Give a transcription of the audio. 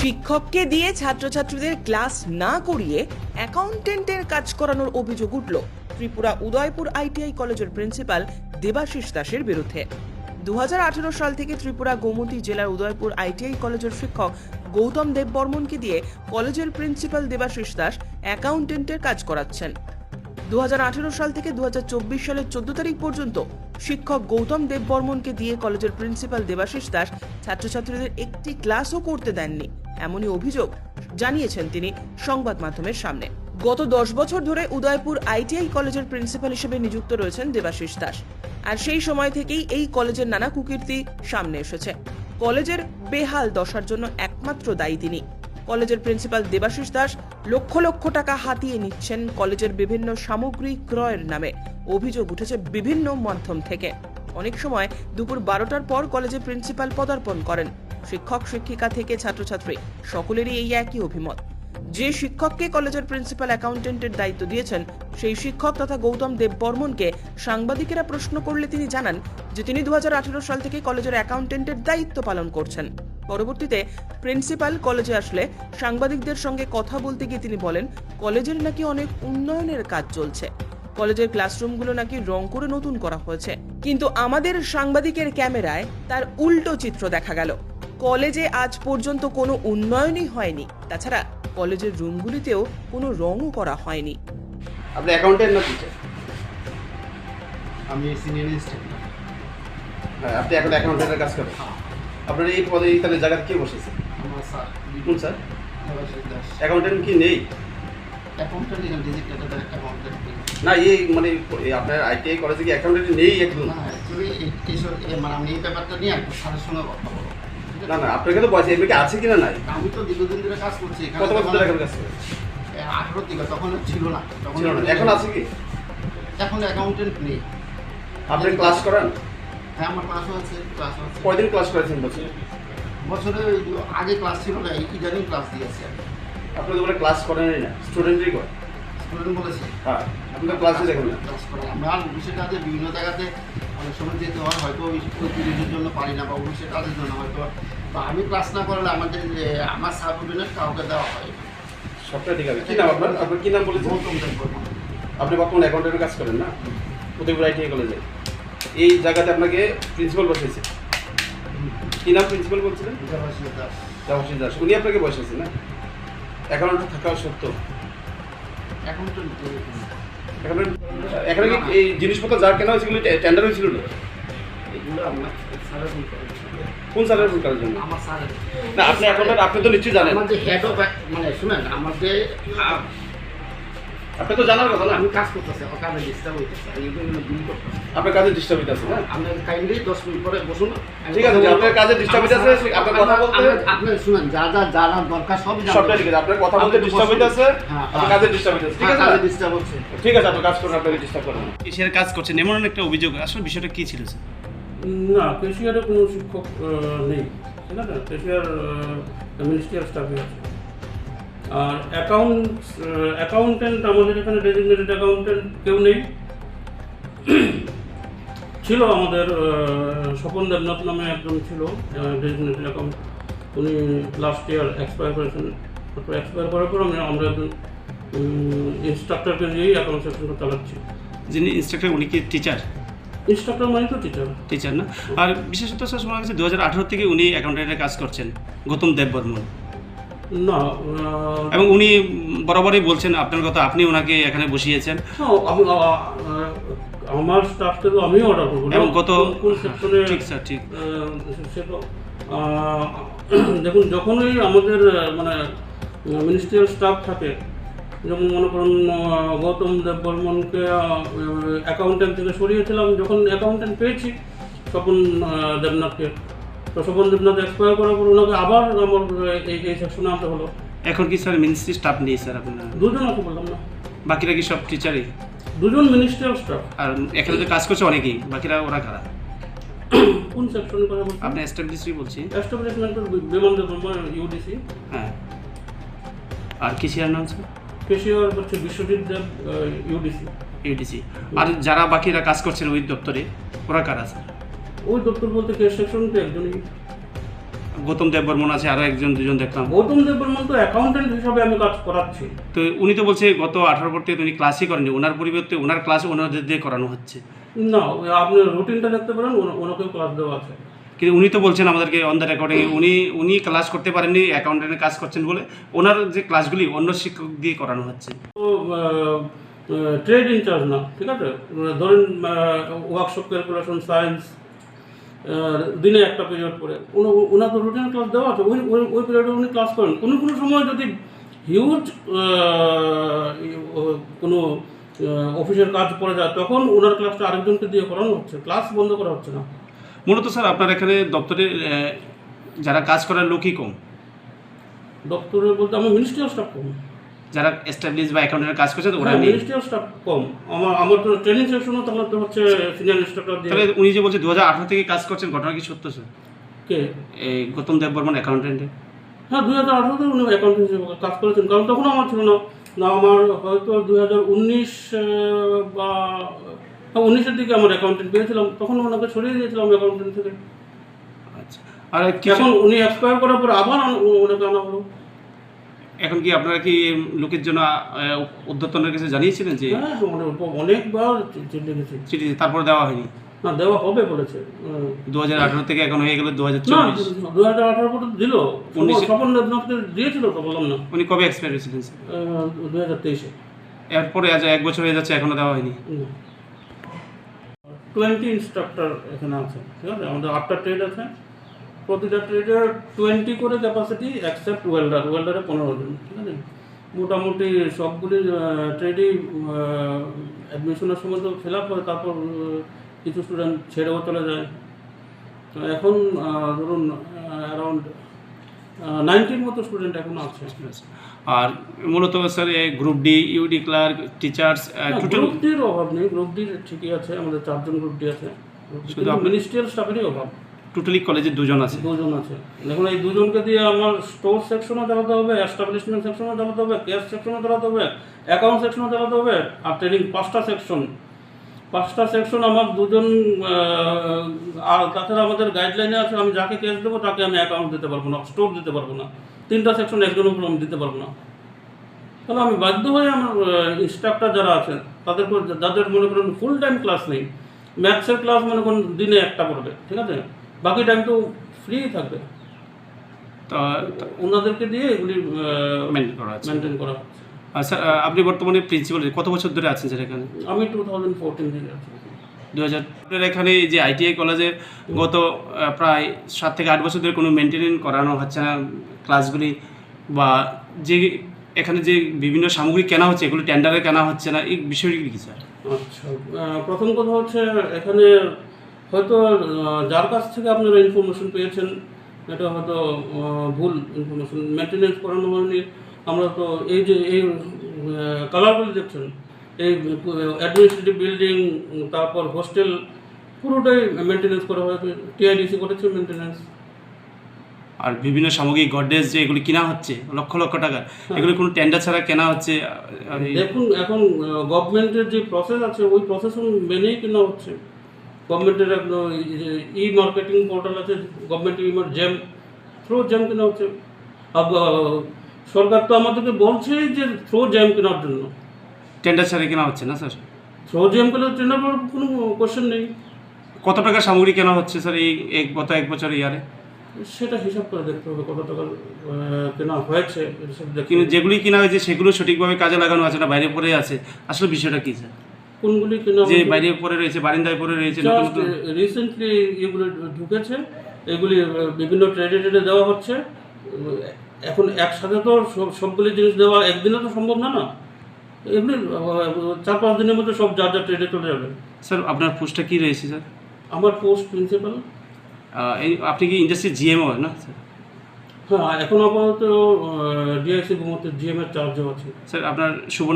শিক্ষককে দিয়ে ছাত্রছাত্রীদের ক্লাস না করিয়ে অ্যাকাউন্টেন্টের কাজ করানোর অভিযোগ উঠল ত্রিপুরা উদয়পুর আইটিআই কলেজের প্রিন্সিপাল দেবাশিস দাসের বিরুদ্ধে। 2018 সাল থেকে ত্রিপুরা গোমতী জেলার উদয়পুর আইটিআই কলেজের শিক্ষক গৌতম দেববর্মনকে দিয়ে কলেজের প্রিন্সিপাল দেবাশিস দাস অ্যাকাউন্টেন্টের কাজ করাচ্ছেন। 2018 সাল থেকে 2024 সালের 14 তারিখ পর্যন্ত শিক্ষক গৌতম দেববর্মনকে দিয়ে কলেজের প্রিন্সিপাল দেবাশিস দাস ছাত্রছাত্রীদের একটি ক্লাসও করতে দেননি, এমনই অভিযোগ জানিয়েছেন তিনি সংবাদ মাধ্যমের সামনে। গত 10 বছর ধরে উদয়পুর আইটিআই কলেজের প্রিন্সিপাল হিসেবে নিযুক্ত রয়েছেন দেবাশিস দাস, আর সেই সময় থেকেই এই কলেজের নানা কুকীর্তি সামনে এসেছে। কলেজের বেহাল দশার জন্য একমাত্র দায়ী তিনি। কলেজের প্রিন্সিপাল দেবাশিস দাস লক্ষ লক্ষ টাকা হাতিয়ে নিচ্ছেন কলেজের বিভিন্ন সামগ্রী ক্রয়ের নামে। অভিযোগ উঠেছে বিভিন্ন মাধ্যম থেকে। অনেক সময় দুপুর 12টার পর কলেজে প্রিন্সিপাল পদার্পণ করেন। শিক্ষক শিক্ষিকা থেকে ছাত্রছাত্রী সকলেরই এই একই অভিমত। যে শিক্ষককে কলেজের প্রিন্সিপাল অ্যাকাউন্টেন্টের দায়িত্ব দিয়েছেন সেই শিক্ষক তথা গৌতম দেববর্মনকে সাংবাদিকেরা প্রশ্ন করলে তিনি জানান যে তিনি 2018 সাল থেকে কলেজের অ্যাকাউন্টেন্টের দায়িত্ব পালন করছেন। পরবর্তীতে প্রিন্সিপাল কলেজে আসলে সাংবাদিকদের সঙ্গে কথা বলতে গিয়ে তিনি বলেন কলেজের নাকি অনেক উন্নয়নের কাজ চলছে, কলেজের ক্লাসরুমগুলো নাকি রং করে নতুন করা হয়েছে। কিন্তু আমাদের সাংবাদিকের ক্যামেরায় তার উল্টো চিত্র দেখা গেল। কলেজে আজ পর্যন্ত কোনো উন্নয়নই হয়নি, তাছাড়া কলেজের রুমগুলিতেও কোনো রঙও করা হয়নি। আপনি অ্যাকাউন্টেন্ট না টিচার? আমি সিনিয়র অ্যাসিস্ট্যান্ট। হ্যাঁ, আপনি এখন অ্যাকাউন্টেন্টের কাজ করেন। আপনার এই পদে তাহলে জায়গাতে কে বসেছে? আমার স্যার কোন স্যার? দেবাশিস দাস। অ্যাকাউন্টেন্ট কি নেই? অ্যাকাউন্টেন্ট এখানে ডিজিটাল অ্যাকাউন্টেন্ট। না, এই মানে আপনার আইটিআই কলেজে কি অ্যাকাউন্টেন্ট নেই একদম? না, অ্যাকচুয়ালি এইসব মানে আমি এই ব্যাপারটা নিয়ে একটু স্যারের সঙ্গে কথা বলবো। না না, আপনার কাছে বয়স এর কি আছে কিনা নাই? আমি তো দীর্ঘদিন ধরে কাজ করছি এখানে। কত বছর ধরে এখানে কাজ করেন? 18 থেকে তখন ছিল না। তখন ছিল না, এখন আছে কি? এখন অ্যাকাউন্টেন্ট নেই। আপনি ক্লাস করেন? হ্যাঁ, আমার ক্লাসও আছে, ক্লাসও আছে। কয়দিন ক্লাস করেছেন বছরে? বছরে আগে ক্লাস ছিল না, ইদানিং ক্লাস দিয়েছি আমি। আপনি তো বলে ক্লাস করেনই না, স্টুডেন্টই করে। স্টুডেন্ট বলেছি। হ্যাঁ, আপনি তো ক্লাসই দেখেন না। ক্লাস করে আমরা অফিসের কাজে বিভিন্ন জায়গাতে অনেক সময় যেতে হয়, হয়তো ওই পিরিয়ডের জন্য পারি না বা অফিসের কাজের জন্য হয়তো। তো আমি ক্লাস না করলে আমাদের যে আমার সাবঅর্ডিনেট কাউকে দেওয়া হয়। সবটা ঠিক আছে। কি নাম আপনার? আপনার কি নাম বলেছেন? গৌতম দেববর্মন। আপনি বর্তমানে অ্যাকাউন্টেন্টের কাজ করেন না উদয়পুর আইটিআই কলেজে? এই জায়গাতে আপনাকে প্রিন্সিপাল বসেছে। কি নাম প্রিন্সিপাল বলছিলেন? দেবাশিস দাস। দেবাশিস দাস, উনি আপনাকে বসেছে না? অ্যাকাউন্টে থাকা সত্য এখন তো এখানে কি এই জিনিসপত্র যার কেনা হয়েছে সেগুলো টেন্ডার হয়েছিল না? এগুলো আমার স্যারের ভুল করে। কোন স্যারের ভুল করার জন্য? আমার স্যারের না, আপনি অ্যাকাউন্টেন্ট, আপনি তো নিশ্চয়ই জানেন। আমার যে হেড অফ মানে শুনেন আমার যে আপনি তো জানার কথা না? আমি কাজ করতেছি, আমার কাজে ডিস্টার্ব হইতেছে, আমি এগুলো ডিল করতেছি। আপনার কাজে ডিস্টার্ব হইতেছে না? আপনি কাইন্ডলি 10 মিনিট পরে বসুন। ঠিক আছে, আপনার কাজে ডিস্টার্ব হইতেছে, আপনার কথা বলতে আপনি শুনেন যা যা জানার দরকার সবই জানবেন। সবটা ঠিক আছে। আপনার কথা বলতে ডিস্টার্ব হইতেছে, আপনার কাজে ডিস্টার্ব হইতেছে, ঠিক আছে? কাজে ডিস্টার্ব হচ্ছে। ঠিক আছে, আপনি কাজ করুন, আপনাকে ডিস্টার্ব করুন। কেশিয়ার কাজ করছেন এমন একটা অভিযোগ, আসলে বিষয়টা কি ছিল স্যার? না, কেশিয়ারে কোনো শিক্ষক নেই, ঠিক আছে? কেশিয়ার মিনিস্ট্রিয়াল স্টাফে আছে। আর অ্যাকাউন্টেন্ট আমাদের এখানে ডেজিগনেটেড অ্যাকাউন্টেন্ট কেউ নেই। ছিল আমাদের স্বপন দেবনাথ নামে একজন ছিল ডেজিগনেটেড অ্যাকাউন্ট, উনি লাস্ট ইয়ার এক্সপায়ার করেছেন। তারপর এক্সপায়ার করার পর আমরা একজন ইনস্ট্রাক্টরকে দিয়েই অ্যাকাউন্ট সেকশনটা চালাচ্ছি। যিনি ইনস্ট্রাক্টর উনি কি টিচার? ইনস্ট্রাক্টর মানে তো টিচার না। আর বিশেষত স্যার শোনা গেছে 2018 থেকে উনি অ্যাকাউন্টেন্টের কাজ করছেন, গৌতম দেববর্মন। না, এবং উনি বরাবরই বলছেন আপনার কথা, আপনি ওনাকে এখানে বসিয়েছেন। আমার স্টাফকে তো আমিও অর্ডার করবো এবং কত কোন সেকশনে। ঠিক স্যার, ঠিক। সে তো দেখুন, যখনই আমাদের মানে মিনিস্ট্রিয়াল স্টাফ থাকে, যেমন মনে করুন গৌতম দেববর্মনকে অ্যাকাউন্টেন্ট থেকে সরিয়েছিলাম, যখন অ্যাকাউন্টেন্ট পেয়েছি স্বপন দেবনাথকে, তো স্বপন দেবনাথ এক্সপায়ার করার পর ওনাকে আবার আমার এই সেকশনে আনতে হলো। এখন কি স্যার মিনিস্ট্রি স্টাফ নেই স্যার আপনার? দুজন আছে বললাম না, বাকিরা কি সব টিচারই? দুজন মিনিস্ট্রিয়াল স্টাফ। আর এখানে তো কাজ করছে অনেকেই, বাকিরা ওরা কারা? কোন সেকশনে কথা বলছেন? আপনি এস্টাবলিশই বলছি। এস্টাবলিশমেন্টের বিমান দেববর্মন ইউডিসি। হ্যাঁ, আর কেশিয়ার নাম স্যার? কেশিয়ার হচ্ছে বিশ্বজিৎ দেব ইউডিসি। ইউডিসি। আর যারা বাকিরা কাজ করছেন ওই দপ্তরে, ওরা কারা স্যার? ওই দপ্তর বলতে কে সেকশন তো একজনই। গৌতম দেববর্মন আছে, আরও একজন দুজন দেখলাম। গৌতম দেববর্মন তো অ্যাকাউন্টেন্ট হিসাবে আমি কাজ করাচ্ছি। তো উনি তো বলছে গত 18 পর থেকে উনি ক্লাসই করেননি, ওনার পরিবর্তে ওনার ক্লাস ওনাদের দিয়ে করানো হচ্ছে। না, আপনি রুটিনটা দেখতে পারেন, ওনাকেও ক্লাস দেওয়া আছে। কিন্তু উনি তো বলছেন আমাদেরকে অন দ্য রেকর্ডিং উনি ক্লাস করতে পারেননি, অ্যাকাউন্টেন্টের কাজ করছেন বলে ওনার যে ক্লাসগুলি অন্য শিক্ষক দিয়ে করানো হচ্ছে। তো ট্রেড ইনচার্জ না, ঠিক আছে? ধরেন ওয়ার্কশপ, ক্যালকুলেশন, সায়েন্স, দিনে একটা পিরিয়ড করে ওনার তো রুটিন ক্লাস দেওয়া আছে, ওই পিরিয়ডে উনি ক্লাস করেন। কোনো সময় যদি হিউজ কোনো অফিসের কাজ পড়ে যায় তখন ওনার ক্লাসটা আরেকজনকে দিয়ে করানো হচ্ছে, ক্লাস বন্ধ করা হচ্ছে না। মূলত স্যার আপনার এখানে দপ্তরে যারা কাজ করার লোকই কম, দপ্তরে বলতে আমার মিনিস্ট্রিয়াল স্টাফ কম। যারা এস্টাবলিশ বা অ্যাকাউন্টেন্টের কাজ করছে ওরা নেই। মিনিস্ট্রিয়াল স্টাফ কম। আমার তো ট্রেনিং সেকশনও তাহলে তো হচ্ছে সিনিয়র ইনস্ট্রাক্টর দিয়ে। তাহলে উনি যে বলছে 2018 থেকে কাজ করছেন, ঘটনা কি সত্য স্যার? কে? এই গৌতম দেববর্মন অ্যাকাউন্টেন্টে। হ্যাঁ, 2018-তে উনি অ্যাকাউন্টেন্ট হিসেবে কাজ করেছেন, কারণ তখন আমার ছিল না। আমার হয়তো 2019 বা 19-এর দিকে আমার অ্যাকাউন্টেন্ট পেয়েছিলাম, তখন ওনাকে সরিয়ে দিয়েছিলাম অ্যাকাউন্টেন্ট থেকে। আচ্ছা, আর এখন উনি এক্সপায়ার করার পর আবার ওনাকে আনা হলো। এখন কি আপনারা কি লোকের জন্য উদ্যোতনের কাছে জানিয়েছিলেন যে? হ্যাঁ, অনেকবার চিঠি লিখেছি। চিঠি তারপর দেওয়া হয়নি? না, দেওয়া হবে বলেছে। 2018 থেকে এখন হয়ে গেল না, 2024। 2018 পর্যন্ত দিল, 19 স্বপন দেবনাথকে দিয়েছিল তো, বললাম না। উনি কবে এক্সপায়ার হয়েছিলেন স্যার? 2023-এ। এরপরে আজ 1 বছর হয়ে যাচ্ছে, এখনো দেওয়া হয়নি। 20 ইনস্ট্রাক্টর এখানে আছে, ঠিক আছে? আমাদের 8টা ট্রেড আছে, প্রতিটা ট্রেডের 20 করে ক্যাপাসিটি, অ্যাকসেপ্ট ওয়েল্ডারে 15 জন, ঠিক আছে? মোটামুটি সবগুলি ট্রেডই অ্যাডমিশনের সময় তো ফিল আপ হয়, তারপর কিছু স্টুডেন্ট ছেড়েও চলে যায়। তো এখন ধরুন অ্যারাউন্ড 90-র মতো স্টুডেন্ট এখন আছে। আর মূলত sir group D, UD clerk, teachers total group ডির অভাব নেই, গ্রুপ ডি ঠিকই আছে, আমাদের 4 জন গ্রুপ ডি আছে। শুধু মিনিস্ট্রিয়াল স্টাফেরই অভাব। টোটালি কলেজে 2 জন আছে। 2 জন আছে। দেখুন, এই 2 জনকে দিয়ে আমার স্টোর সেকশনও চালাতে হবে, এস্টাবলিশমেন্ট সেকশনও চালাতে হবে, ক্যাশ সেকশনও চালাতে হবে, অ্যাকাউন্ট সেকশনও চালাতে হবে, আর ট্রেনিং 5টা সেকশন আমার 2 জন। আর তাছাড়া আমাদের গাইডলাইনে আছে, আমি যাকে ক্যাশ দেবো তাকে আমি অ্যাকাউন্ট দিতে পারবো না, স্টোর দিতে পারবো না। 3টা সেকশন একজনের উপর আমি দিতে পারবো না। তাহলে আমি বাধ্য হয়ে আমার ইনস্ট্রাক্টর যারা আছেন তাদেরকে, যাদের মনে করেন ফুল টাইম ক্লাস নেই, ম্যাথসের ক্লাস মনে করুন দিনে একটা পড়বে, ঠিক আছে? বাকি টাইম তো ফ্রি থাকবে, তো ওনাদেরকে দিয়ে এগুলি মেনটেন করা আছে। মেনটেন করা হচ্ছে। স্যার আপনি বর্তমানে প্রিন্সিপাল কত বছর ধরে আছেন স্যার এখানে? আমি 2014 থেকে আছি। 2000 এখানে এই যে আইটিআই কলেজে গত প্রায় 7 থেকে 8 বছর ধরে কোনো মেনটেন করানো হচ্ছে না ক্লাসগুলি, বা যে এখানে যে বিভিন্ন সামগ্রী কেনা হচ্ছে এগুলো টেন্ডারে কেনা হচ্ছে না, এই বিষয়গুলি কি স্যার? আচ্ছা, প্রথম কথা হচ্ছে এখানে হয়তো যার কাছ থেকে আপনারা ইনফরমেশন পেয়েছেন এটা হয়তো ভুল ইনফরমেশন, মেনটেনেন্স করানো হয়নি। আমরা তো এই যে এই কালারগুলি দেখছেন, এই অ্যাডমিনিস্ট্রেটিভ বিল্ডিং, তারপর হোস্টেল, পুরোটাই মেনটেনেন্স করা হয়েছে, টিআইডিসি করেছে মেনটেনেন্স। আর বিভিন্ন সামগ্রী গডরেজ যে এগুলি কেনা হচ্ছে লক্ষ লক্ষ টাকা, এগুলো কোনো টেন্ডার ছাড়া কেনা হচ্ছে। দেখুন, এখন গভর্নমেন্টের যে প্রসেস আছে ওই প্রসেস মেনেই কেনা হচ্ছে। গভর্নমেন্টের একদম ই মার্কেটিং পোর্টাল আছে, গভর্নমেন্ট জেম থ্রো জেম কেনা হচ্ছে। সরকার তো আমাদেরকে বলছেই যে থ্রো জেম কেনার জন্য, টেন্ডার ছাড়া কেনা হচ্ছে না স্যার? থ্রো জেম কেনার টেন্ডার কোনো কোশ্চেন নেই। কত টাকার সামগ্রী কেনা হচ্ছে স্যার এই গত 1 বছর ইয়ারে? সেটা হিসাব করে দেখতে হবে কত টাকা কেনা হয়েছে। কিন্তু যেগুলি কেনা হয়েছে সেগুলো সঠিকভাবে কাজে লাগানো আছে না, বাইরে পড়ে আছে? আসলে বিষয়টা কি স্যার? কোনগুলি কেনা যে বাইরে পড়ে রয়েছে, বারিন্দায় পড়ে রয়েছে, নতুন রিসেন্টলি এগুলো ঢুকেছে, এগুলি বিভিন্ন ট্রেডে দেওয়া হচ্ছে। এখন একসাথে তো সবগুলি জিনিস দেওয়া একদিনে তো সম্ভব না, এগুলি 4-5 দিনের মধ্যে সব যার যার ট্রেডে চলে যাবে। স্যার আপনার পোস্টটা কি রয়েছে স্যার? আমার পোস্ট প্রিন্সিপাল। আপনি কি ইন্ডাস্ট্রি জিএমও না স্যার? হ্যাঁ, এখন আপাতত ডিআইসি ঘুমোতে জিএম এর চার্জও আছে। স্যার আপনার শুভ